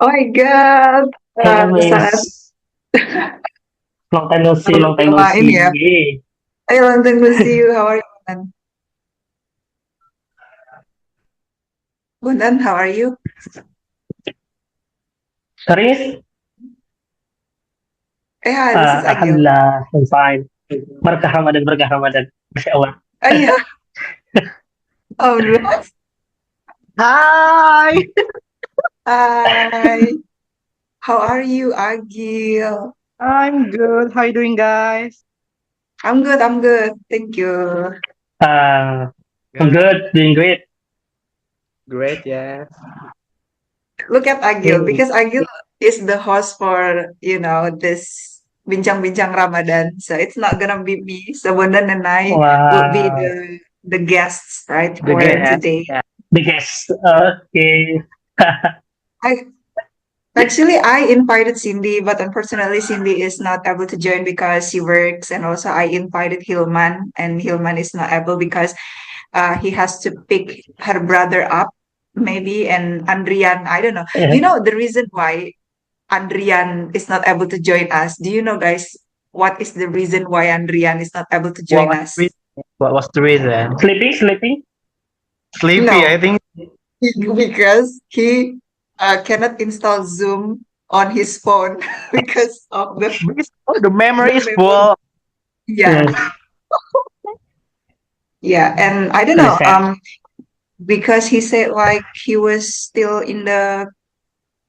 Oh my God. Hello, Di saat Miss. Long time no bermain ya. see. Hey, long time no see you. How are you, Bundan? Bundan, how are you? Serius? Hi, this is Agil. Alhamdulillah, I'm fine. Berkah Ramadan. Masya Allah. Oh iya, alhamdulillah. Hi, Hi. How are you, Agil? I'm good. How you doing, guys? I'm good, I'm good. Thank you. Uh, I'm Good. good, doing great. Great, yeah. Look at Agil, Okay. because Agil is the host for, this Bincang-Bincang Ramadan. So it's not gonna be me. So Bundan and I would be Wow, the guests, right, The for guest. today. Yeah. the guest. Okay. I Actually, I invited Cindy, but unfortunately, Cindy is not able to join because she works, and also I invited Hilman, and Hilman is not able because he has to pick her brother up, maybe, and Andrian. I don't know. You know the reason why Andrian is not able to join us? Do you know, guys, what is the reason why Andrian is not able to What join was the us? reason? What was the reason? Sleeping? Sleepy, I No, think. because he cannot install Zoom on his phone because of Oh, the memory the is memory. full. Yeah, Yes, yeah, and I don't really know, sad. because he said like he was still in the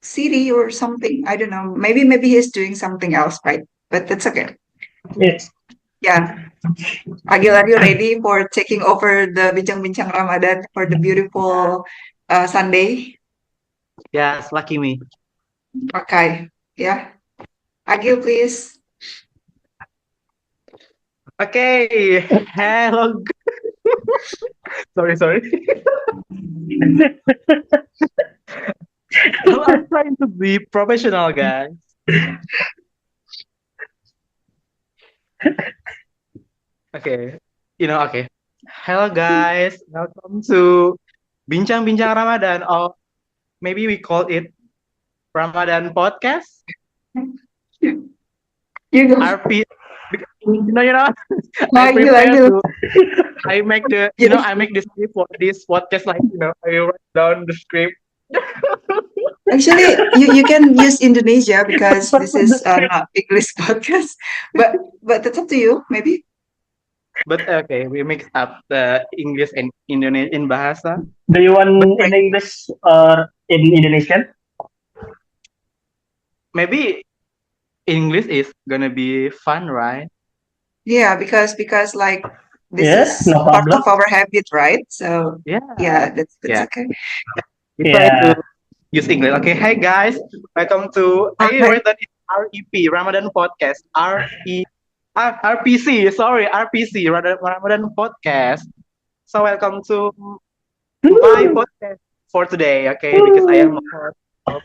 city or something. I don't know. Maybe he's doing something else, right? But that's okay. Yes. Yeah. Agil, are you ready for taking over the Bincang-Bincang Ramadan for the beautiful Sunday? Yes, lucky me. Okay. Yeah. Agil, please. Okay. Hello. Sorry. I'm trying to be professional, guys. Okay. Okay. Hello, guys. Welcome to Bincang-Bincang Ramadan, or maybe we call it Ramadan Podcast. You go. RP, you know, I Agil, prepare Agil. to, I make the, Yes. I make the script for this podcast, like, I write down the script. Actually, you can use Indonesia because this The is script. not English podcast. But that's up to you. Maybe. But okay, we mix up the English and Indonesian bahasa. Do you But want in English or in Indonesian? maybe English is gonna be fun, right? Yeah, because like this Yeah, is no part problem. of our habit, right? So Yeah, yeah, that's yeah. okay. We try to Yeah. use English. Okay, hey guys, welcome to, I Hi. read that it's REP, Ramadan Podcast. RPC, sorry, RPC, Ramadan Podcast. So welcome to my Woo! podcast for today, okay? Because I am a Woo! host of,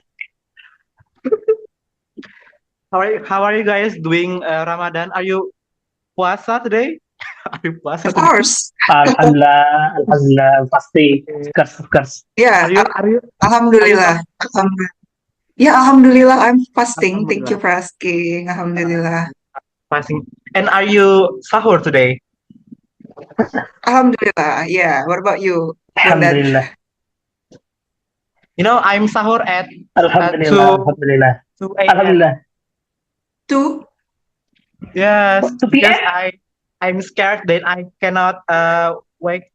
how are you guys doing, Ramadan? Are you puasa today? Are you puasa Of today? course. Alhamdulillah, pasti. Okay. Of course. Yeah, Are you are you are you alhamdulillah. fast? Alhamdulillah. Yeah, alhamdulillah. I'm fasting. Thank you Alhamdulillah. for asking. Alhamdulillah. Fasting. And are you sahur today? Alhamdulillah. Yeah. What about you, Bondan? Alhamdulillah. I'm sahur at Alhamdulillah. 2 Alhamdulillah. 2 a.m. Alhamdulillah. Two? Yes, 2 because p.m.? I'm scared that I cannot wake.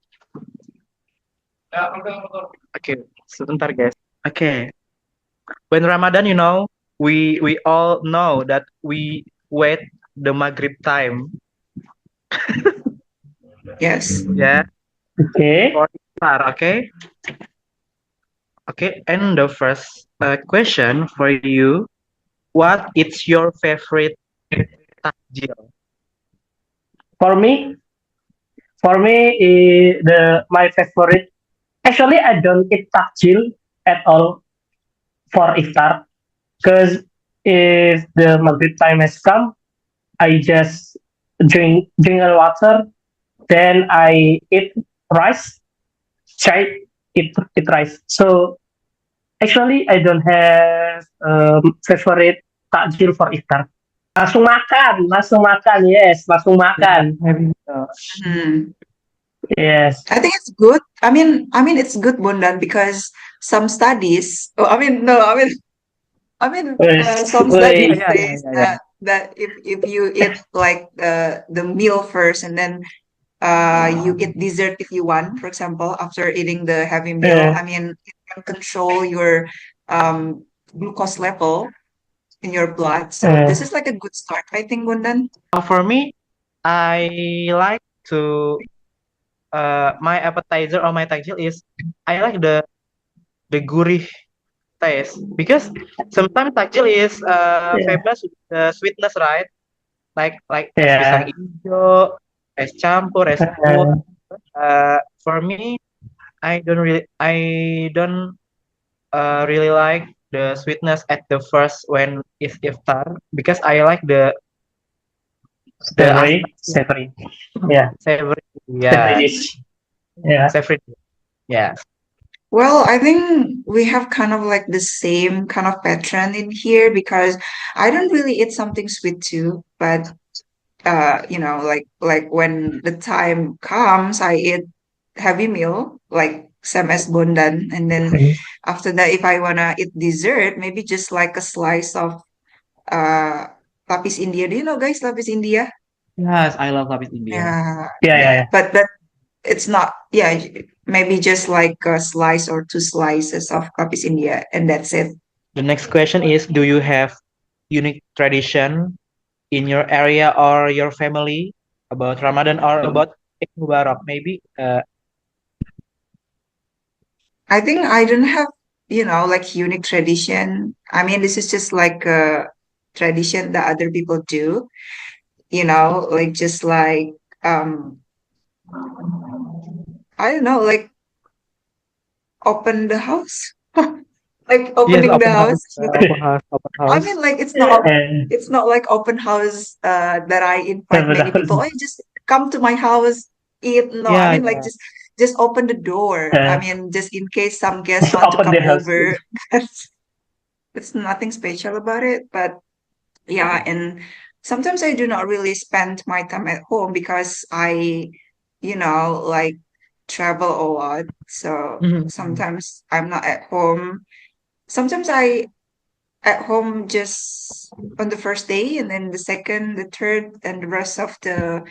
Okay, sebentar guys. Okay, when Ramadan, we all know that we wait the Maghrib time. Yes. Yeah, Okay. for iftar. Okay, okay. And the first question for you: what is your favorite takjil? For me, the my favorite. Actually, I don't eat takjil at all for iftar because if the Maghrib time has come, I just drink a water, then I eat rice, try eat rice. So Actually, I don't have favorite takjil for iftar. Langsung makan, yes, langsung makan. Hmm. Yes. I think it's good. I mean, it's good, Bondan, because some studies. Oh, I mean, no, some Wait, studies Yeah, yeah, yeah, says yeah, yeah. that if you eat like the meal first and then you eat dessert if you want, for example, after eating the heavy meal. uh, I mean, it can control your glucose level in your blood. So uh, this is like a good start, I think, Bondan. For me, I like to my appetizer or my takjil is I like the gurih taste because sometimes takjil is yeah, famous with the sweetness, right? Like es pisang yeah. hijau, es campur, es kuah. Uh, For me, I don't really like the sweetness at the first when it's iftar because I like the asam savory. Yeah, savory, savory yeah, dish. Yeah, savory, yeah. Well, I think we have kind of like the same kind of pattern in here because I don't really eat something sweet too, but like when the time comes, I eat heavy meal, like same as Bondan, and then after that, if I wanna eat dessert, maybe just like a slice of uh lapis India. Do you know, guys, lapis India? Yes, I love lapis India. Yeah, yeah, yeah, yeah, yeah. but it's not. Yeah, maybe just like a slice or two slices of lapis India, and that's it. The next question is, do you have unique tradition in your area or your family about Ramadan or about Eid Mubarak? Maybe, I think I don't have, like unique tradition. I mean, this is just like a tradition that other people do, like just like um I don't know, like open the house. Like yes, opening the house. open house, open I house. mean, like And it's not like open house that I invite seven many people. hours. I just come to my house, eat. No, I Yeah, mean like yeah, just open the door. I Uh, mean, just in case some guests just want to open come the house. over. It's nothing special about it, but yeah, and sometimes I do not really spend my time at home because I, like travel a lot. So Mhm. sometimes I'm not at home. Sometimes I at home just on the first day, and then the second, the third, and the rest of the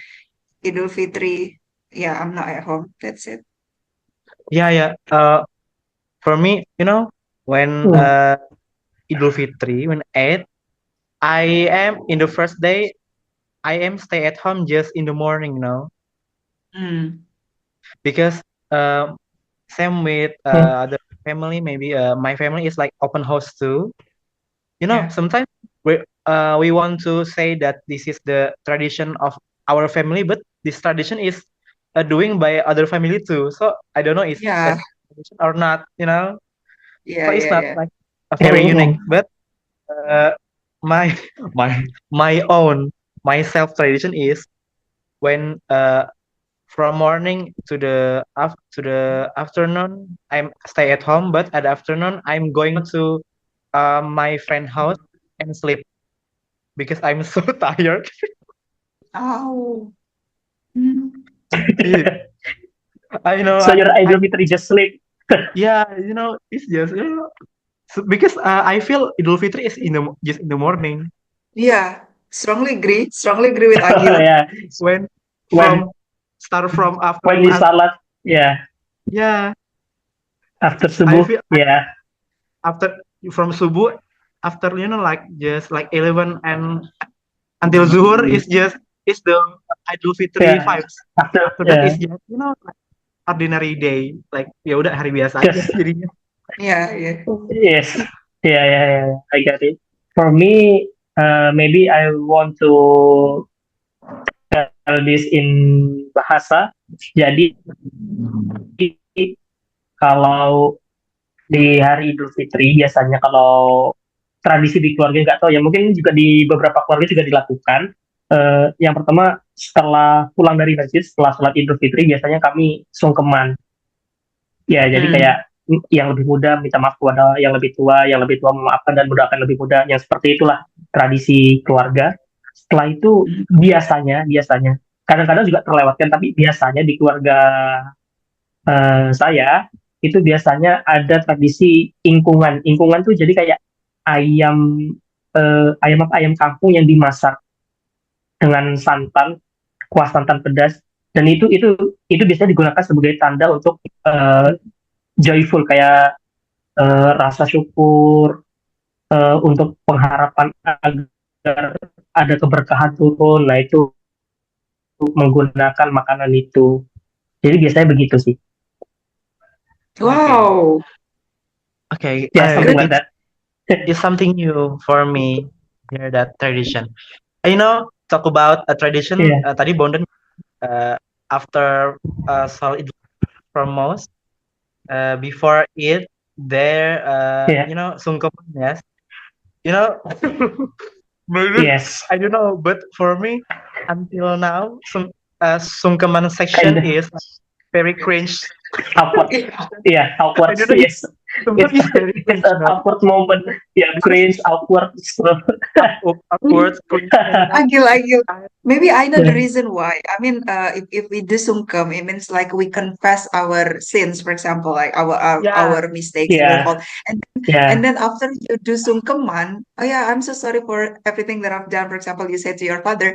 Idul Fitri. Yeah, I'm not at home. That's it. Yeah, yeah. For me, when Mm. Idul Fitri, when Eid, I am in the first day, I am stay at home just in the morning, Mm, because um, same with Mm. other family, maybe my family is like open house too. yeah. Sometimes we want to say that this is the tradition of our family, but this tradition is doing by other family too. So I don't know is that Yeah. tradition or not. Yeah. So it's Yeah. not Yeah. like a very unique, Mm. but uh, my my own myself tradition is when from morning to the afternoon I'm stay at home, but at the afternoon I'm going to my friend house and sleep because I'm so tired. Oh. Mm. Yeah, I know. So your Idol Fitri just sleep. Yeah, it's just because I feel Idul Fitri is just in the morning Yeah. Strongly agree. Strongly agree with Agil. Yeah, when when from start from when afternoon. you salat, yeah, Yeah, after I subuh, feel yeah, after from subuh after like just like 11 and until zuhur is the Idul Fitri yeah. vibes. After, After that is yeah, just like ordinary day, like ya udah hari biasa aja just jadinya. Yeah. Yeah. yes, yeah, yeah, yeah. I get it. For me, maybe I want to tell this in bahasa. Jadi kalau di hari Idul Fitri biasanya kalau tradisi di keluarga nggak tahu ya mungkin juga di beberapa keluarga juga dilakukan. Yang pertama setelah pulang dari masjid setelah sholat Idul Fitri biasanya kami sungkeman. Ya jadi Mm. kayak yang lebih muda minta maaf kepada yang lebih tua memaafkan dan mendoakan lebih muda, yang seperti itulah tradisi keluarga. Setelah itu biasanya kadang-kadang juga terlewatkan, tapi biasanya di keluarga saya itu biasanya ada tradisi ingkungan. Ingkungan tuh jadi kayak ayam ayam kampung yang dimasak dengan santan, kuah santan pedas, dan itu biasanya digunakan sebagai tanda untuk joyful, kayak rasa syukur, untuk pengharapan agar ada keberkahan turun. Nah, itu menggunakan makanan itu. Jadi biasanya begitu sih. Okay. Wow. Okay. Ya, something like It's that. it's something new for me. Hear that tradition. Talk about a tradition. Iya, Tadi Bondan after Salat Idul Fitri, before it there iya, sungkeman, yes. You know, maybe yes. I don't know, but for me until now, sungkeman section Kind is very cringe. awkward. Yeah, I awkward. don't know if Yes, sungkeman it's is very it's cringe, an awkward moment. Yeah, because cringe, awkward. awkward, cringe, and Agil. Maybe I know the Yeah, reason why. I mean, if we do sungkem, it means like we confess our sins, for example, like yeah, our mistakes, our yeah, fault, and yeah, then after you do sungkeman, oh yeah, I'm so sorry for everything that I've done. For example, you say to your father,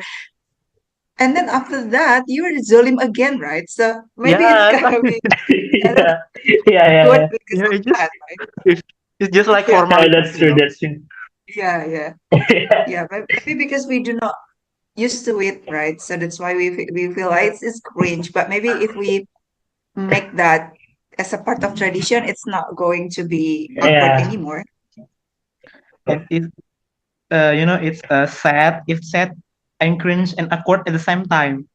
and then after that, you're zolim again, right? So maybe it's yeah, gonna be kind of yeah, yeah. awkward because yeah. of It's just that, right? it's, it's just like Yeah, formalities, That's true. That's true. yeah. Yeah, but maybe because we do not used to it, right? So that's why we feel like it's cringe. But maybe if we make that as a part of tradition, it's not going to be awkward Yeah, anymore. it's it's sad and cringe and awkward at the same time.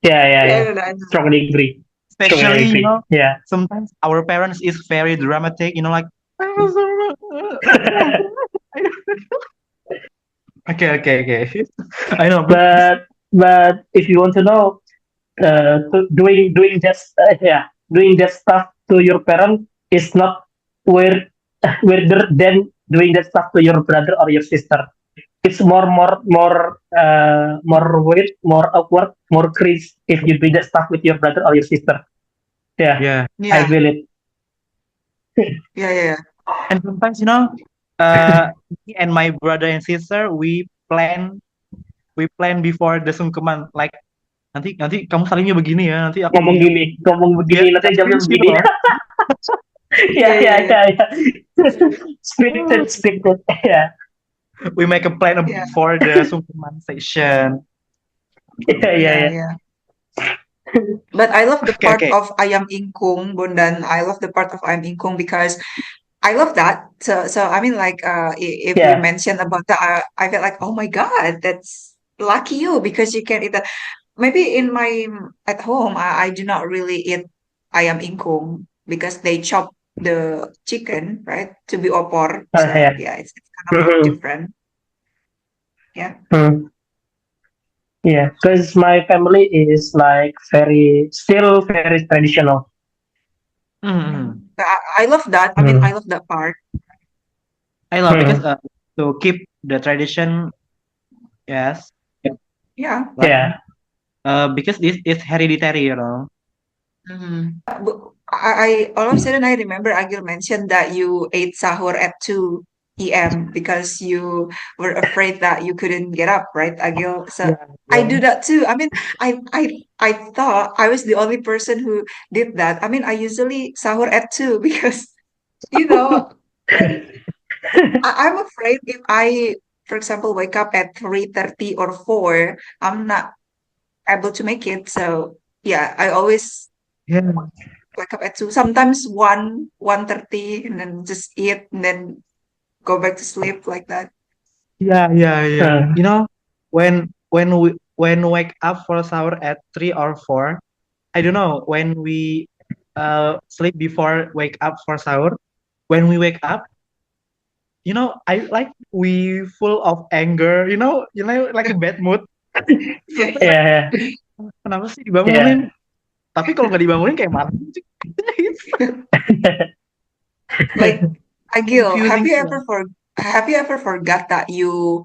yeah. Yeah, I know. Strongly agree. Strongly Especially, agree. Yeah. sometimes our parents is very dramatic, like okay. I know, but But if you want to know, doing that stuff to your parent is not weird weirder than doing that stuff to your brother or your sister. It's more weird, more awkward, more cringe if you do that stuff with your brother or your sister. Yeah, yeah. I Yeah, feel it. yeah. And sometimes, me and my brother and sister, we plan before the sungkeman, like nanti nanti kamu salingnya begini ya, nanti aku begini. Ngomong Biar begini, nanti jamnya cringe gitu begini. loh. Yeah. Yeah. Scripted. Yeah, We make a plan Yeah. for the sungkeman session. yeah. Yeah. But I love the part Okay. of Ayam Ingkung, Bundan. I love the part of Ayam Ingkung because I love that. So I mean, like, if you Yeah. mention about that, I feel like, oh my God, that's lucky you because you can eat that. Maybe at home, I do not really eat ayam ingkung because they chop the chicken, right, to be opor. So Yeah. yeah, it's kind of Mhm. different. Yeah. Yeah, because my family is like still very traditional. Mhm. But I love that. I mean, I love that part. I love because Mhm. to keep the tradition, yes, Yeah. like Yeah, because this is hereditary. But I all of a sudden I remember Agil mentioned that you ate sahur at 2 p.m. because you were afraid that you couldn't get up, right, Agil? So I do Yeah. that too. I mean, I thought I was the only person who did that. I mean, I usually sahur at 2 because you know I'm afraid if I, for example, wake up at 3:30 or 4, I'm not able to make it. So yeah, I always Yeah. wake up at 2, sometimes 1:30, and then just eat and then go back to sleep like that. Yeah. Uh, When wake up for sahur at 3 or 4, I don't know, when we sleep before wake up for sahur, when we wake up, I like we full of anger, like a bad mood. Something like, yeah, kenapa sih yeah. dibangunin? Tapi kalau nggak dibangunin kayak marah. Like, Agil, Confusing sila. have you ever forgot that you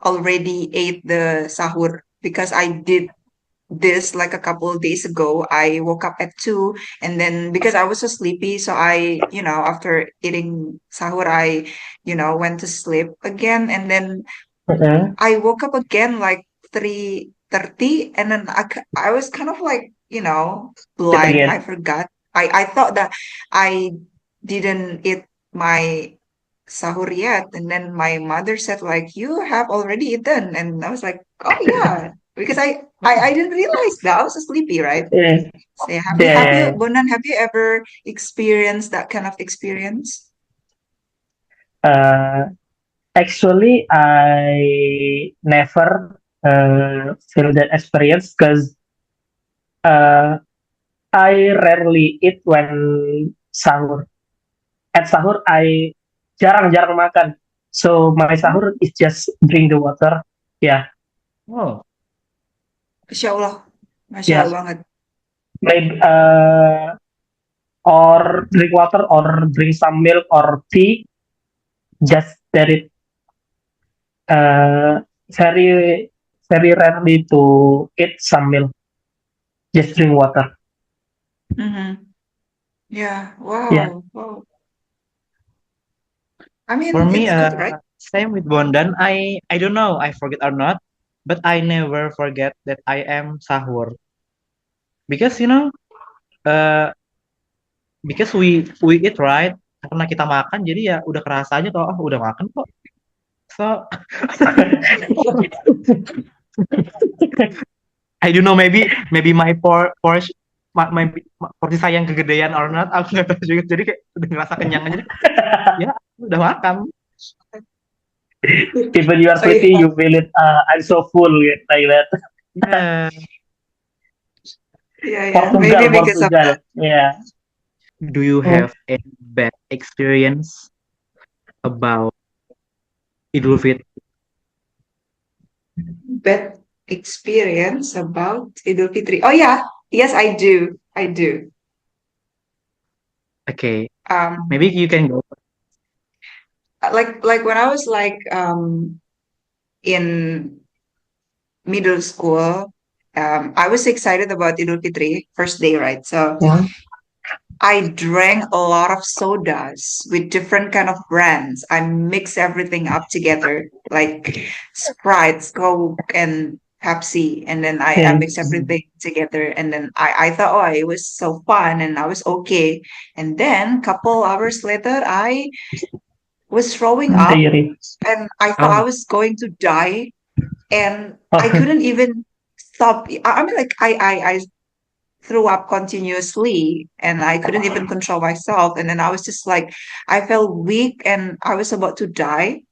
already ate the sahur? Because I did this like a couple of days ago. I woke up at 2 and then because I was so sleepy, so after eating sahur, went to sleep again and then Mhm. I woke up again like 3:30 and then I was kind of like, It blank. I again. forgot. I thought that I didn't eat my sahur yet. And then my mother said like, you have already eaten. And I was like, oh yeah. Because I didn't realize that. I was so sleepy, right? Yeah, So yeah, yeah. Bonan, have you ever experienced that kind of experience? Uh, Actually, I never feel that experience because uh, I rarely eat when sahur. At sahur, I jarang-jarang makan. So my Oh, sahur is just drink the water. Yeah, Oh, Masya Allah. Masya yeah. Allah banget. Maybe or drink water or drink some milk or tea. Just that it very very rarely to eat some milk. Just drink water. Mm-hmm. Yeah. Yeah. Wow. Wow. I for mean, me, it's good, right? same with Bondan. I don't know, I forget or not, but I never forget that I am sahur because uh, because we eat right karena kita makan jadi ya udah kerasa aja kalau oh udah makan kok. So I don't know, maybe my portion porsi saya yang kegedean or not, aku nggak tahu juga, jadi kayak udah ngerasa kenyang aja ya udah makan. Even you are Oh yeah. sleepy, you feel it. I'm so full, like that. Yeah. Yeah, yeah. Maybe Portugal, because of Portugal. that. Yeah. Do you Mm. have any bad experience about Idul Fitri? Bad experience about Idul Fitri. Oh yeah. Yes, I do. I do. Okay, Um, maybe you can go. like when I was like in middle school, I was excited about Idul Fitri, first day, right? So Yeah. I drank a lot of sodas with different kind of brands. I mix everything up together, like Sprite, Coke, and Pepsi, and then I Mm. mix everything together. And then I thought, oh, it was so fun, and I was okay. And then couple hours later, I was throwing up, Dairy. and I thought I Oh, was going to die, and I Oh. couldn't even stop. I mean, like I threw up continuously and I couldn't even control myself. And then I was just like, I felt weak and I was about to die.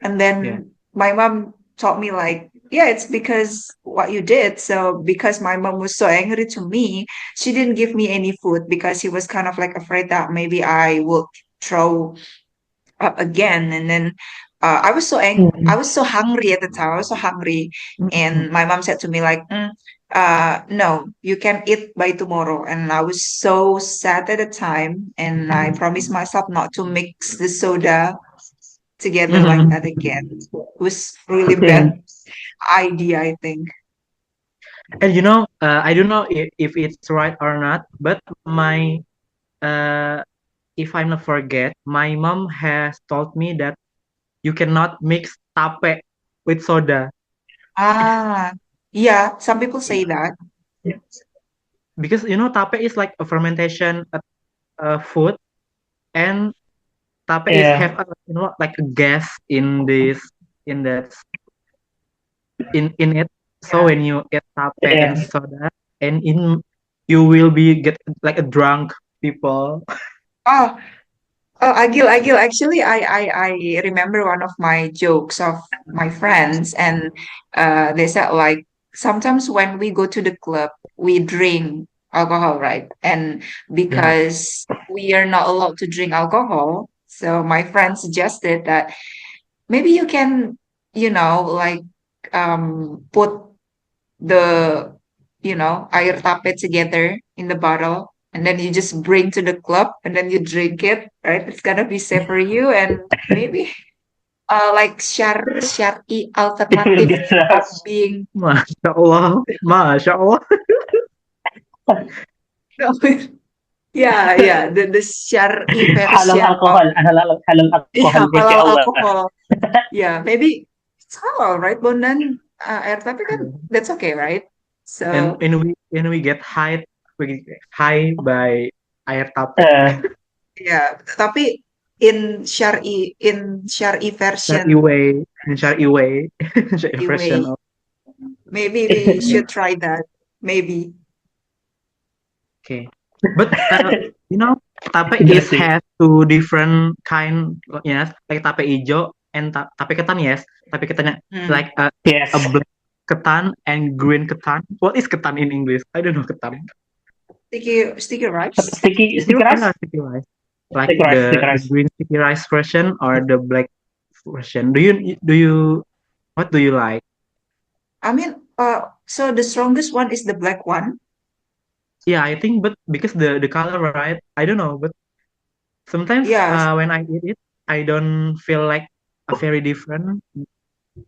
And yeah. then my mom taught me, like, yeah, it's because what you did. So, because my mom was so angry to me, she didn't give me any food because she was kind of like afraid that maybe I would throw up again. And then I Mm. was so hungry at the time. I was so hungry, Mm-mm. and my mom said to me like, "No, you can eat by tomorrow." And I was so sad at the time, and I promised myself not to mix the soda together like Mhm. that again. It was really bad Mm. idea, I think. And I don't know if it's right or not, but my uh, if I'm not forget, my mom has told me that you cannot mix tape with soda Ah, yeah, some people say that. because tape is like a fermentation food, and tape is Yeah. have a, like a gas in that in it. So Yeah. when you eat tape and Yeah. soda, and in you will be get like a drunk people. Oh, Oh, Agil, actually, I remember one of my jokes of my friends, and they said like sometimes when we go to the club, we drink alcohol, right? And Yeah. because we are not allowed to drink alcohol, so my friend suggested that maybe you can, like put the, air tape together in the bottle and then you just bring to the club and then you drink it, right? It's gonna be safe for you and maybe like syari It will alternative get of drugs. being Masya Allah, Masya Allah. yeah, the syari Halal version of alkohol, halal alkohol, yeah, Masya halal Allah. alcohol. Yeah, maybe it's halal, right, Bondan? Air tapi kan that's okay, right? And So we get high by air tape. Uh, yeah, tapi in syari Syari version way, in Syari way, Syari version anyway, of. maybe we should try that. Maybe. Okay, but tape is Interesting. has two different kind, yes, like tape hijau and tape ketan, yes, tape ketannya Hmm. like a Yes. black ketan and green ketan. What is ketan in English? I don't know ketan. Sticky rice. Sticky rice? Yeah, sticky rice. Like Sticky rice, sticky the rice. green sticky rice version or the black version. Do you what do you like? I mean, so the strongest one is the black one. Yeah, I think, but because the color, right? I don't know, but sometimes Yeah, when I eat it, I don't feel like a very different.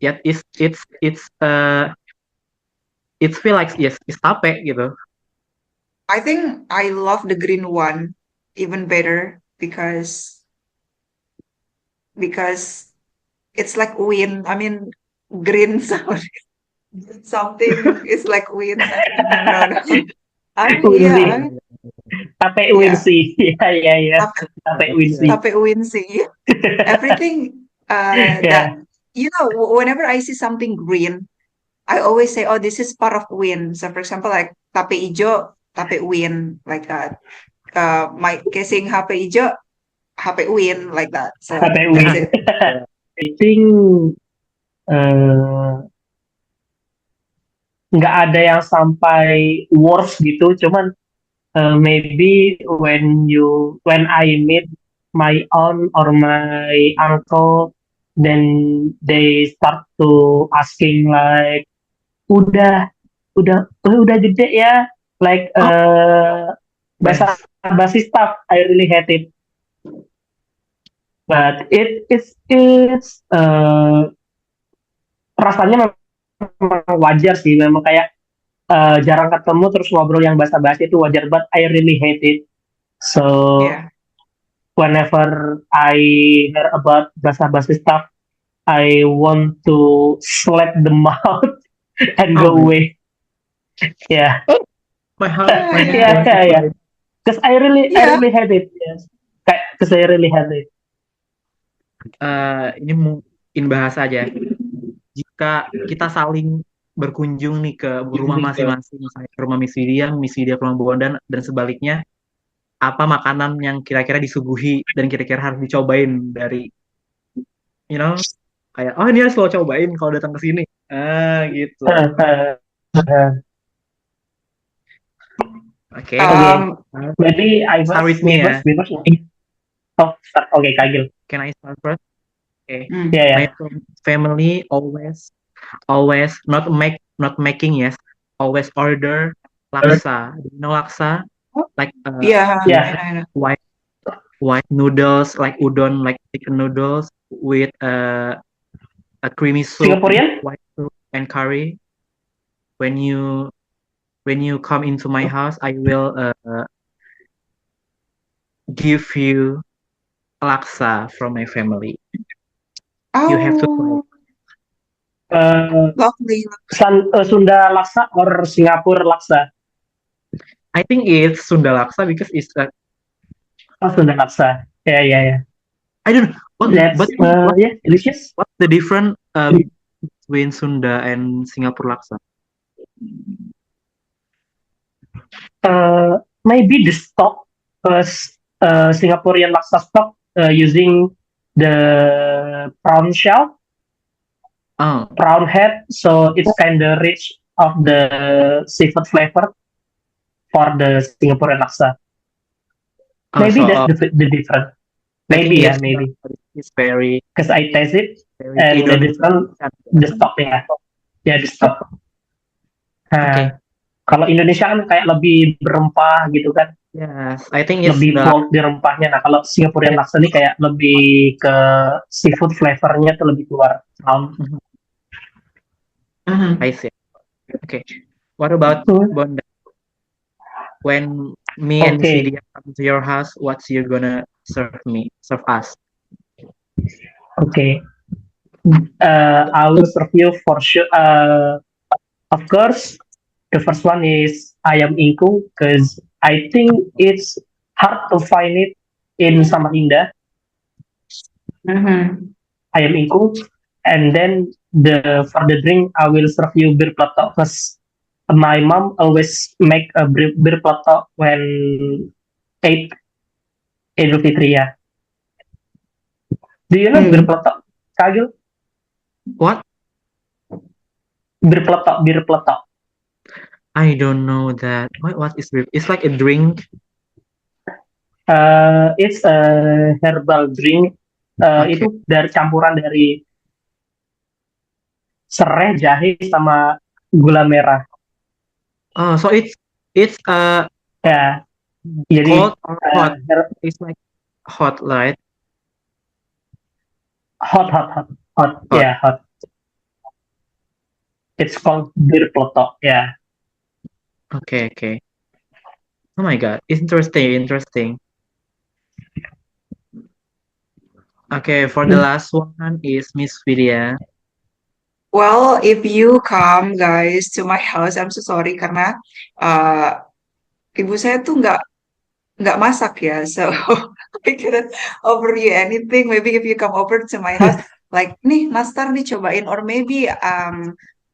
Yet it feel like, yes, it's tape gitu. I think I love the green one even better because it's like wind. I mean, green sound something is like wind. No, no. I mean, yeah, I Wincy. mean, Tape yeah. wincy. Yeah. Tape, Tape wincy. tape wincy. Everything Yeah. that whenever I see something green, I always say, "Oh, this is part of wind." So, for example, like tape hijau, tape wind, like that. My casing HP hijau, HP win, like that. So Tape that's win. it. I think nggak ada yang sampai worse gitu, cuman maybe when I meet my aunt or my uncle, then they start to asking like, udah udah gede ya, like bahasa basi stuff. I really hate it, but it's rasanya memang wajar sih, memang kayak jarang ketemu terus ngobrol yang basa-basi itu wajar, but I really hate it. So Yeah. whenever I hear about basa-basi stuff, I want to slap them out and go away. Yeah. My heart, my Yeah. heart. Yeah. Because I really Yeah. hate it. Yes. Because I really hate it. Ini mungkin bahasa aja. Jika kita saling berkunjung nih ke rumah masing-masing, misalnya ke rumah Miss Widya ke rumah Bondan, dan sebaliknya, apa makanan yang kira-kira disuguhi dan kira-kira harus dicobain dari, kayak, oh ini harus lo cobain kalau datang ke sini. Gitu. Oke. Maybe I Start with me ya. Okay, Kagil. Can I start first? Okay. Yeah. My family always not making, yes, always order laksa. Do you know laksa? Like Yeah. I know. white noodles, like udon, like chicken noodles with a creamy soup, Singaporean? white soup and curry. When you come into my house, I will give you laksa from my family. You have to try. Lovely. Sunda laksa or Singapore laksa? I think it's Sunda laksa because it's Sunda laksa. Yeah. I don't know. Delicious. What's the difference between Sunda and Singapore laksa? Maybe the stock, Singaporean laksa stock using the prawn shell, prawn head, so it's kind of rich of the seafood flavor for the Singaporean laksa. Maybe that's the difference. Maybe it's very, because I taste it and the different the stock, the stock. Okay. Kalau Indonesia kan kayak lebih berempah gitu kan, Yes, I think it's lebih the bold di rempahnya. Nah, kalau Singaporean laksa ini kayak lebih ke seafood flavornya tuh lebih keluar. Mhm, Mhm. I see. Okay. What about Hmm, Bonda? When me and Miss Oke, Vidya come to your house, what's you gonna serve us? oke. I will serve you for sure. Of course, the first one is ayam ingkung because I think it's hard to find it in Samarinda. Mhm. Ayam ingkung, and then for the drink I will serve you bir peletok because my mom always make a bir peletok when eight Idul Fitri ya. Do you know bir Hmm. peletok, Kagil? What? Bir peletok. I don't know that. What is beef? It's like a drink. It's a herbal drink. Okay. Itu dari campuran dari serai, jahe, sama gula merah. Oh, so it's Ya, jadi cold or uh, hot? It's like hot, right? hot, Hot. ya hot. It's called bir peletok. Ya, Okay, okay. Oh my God, interesting, interesting. Okay, for the last one is Miss Vidya. Well, if you come guys to my house, I'm so sorry karena uh, ibu saya tuh nggak masak ya, so I cannot offer you anything. Maybe if you come over to my house, like nih Nastar nih cobain, or maybe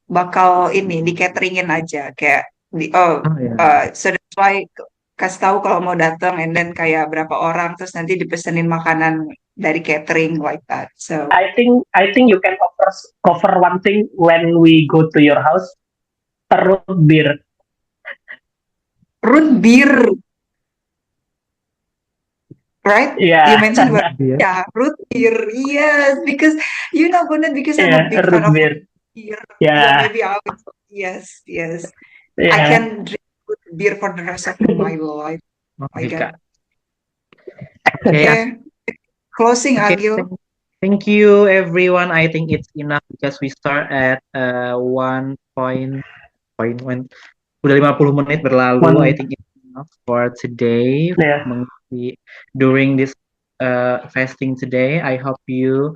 bakal ini di cateringin aja kayak Oh yeah. so that's why kasih tahu kalau mau datang, and then kayak berapa orang, terus nanti dipesenin makanan dari catering like that. So I think you can cover one thing when we go to your house. A root beer. root beer, right? You Yeah, mentioned about, Beer. yeah, root beer. Yes, because you know, Bunda, because I'm a yeah, big fan root of root beer. beer. Yeah, Yeah, maybe I will. Yes, yes. I yeah. can drink root beer for the rest of my life. Oh My my God. God. Okay, Okay, closing, okay. Agil. Thank you, everyone. I think it's enough because we start at 1 point udah 50 menit berlalu. I One, think it's enough for today. yeah. Mengisi during this fasting today. I hope you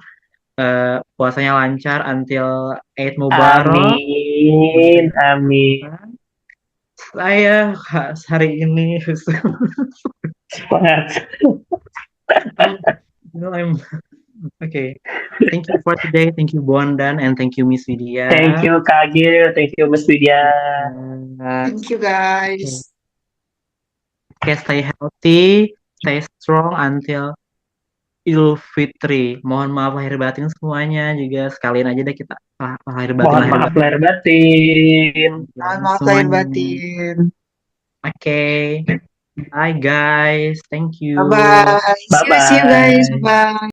puasanya lancar until Eid Mubarak. Amin, amin. Saya hari ini Semangat. I'm okay. Thank you for today. Thank you Bondan and thank you Miss Thank Vidya. you, Kagil. Thank you, Mas Widya. Thank you, guys. Okay, stay healthy, stay strong until Idul Fitri. Mohon maaf lahir batin semuanya juga, sekalian aja deh kita lahir batin Mohon lahir maaf batin lahir batin. Maaf lahir semuanya. batin. Okay, bye guys, thank you. Bye-bye. See you guys. Bye-bye. Bye.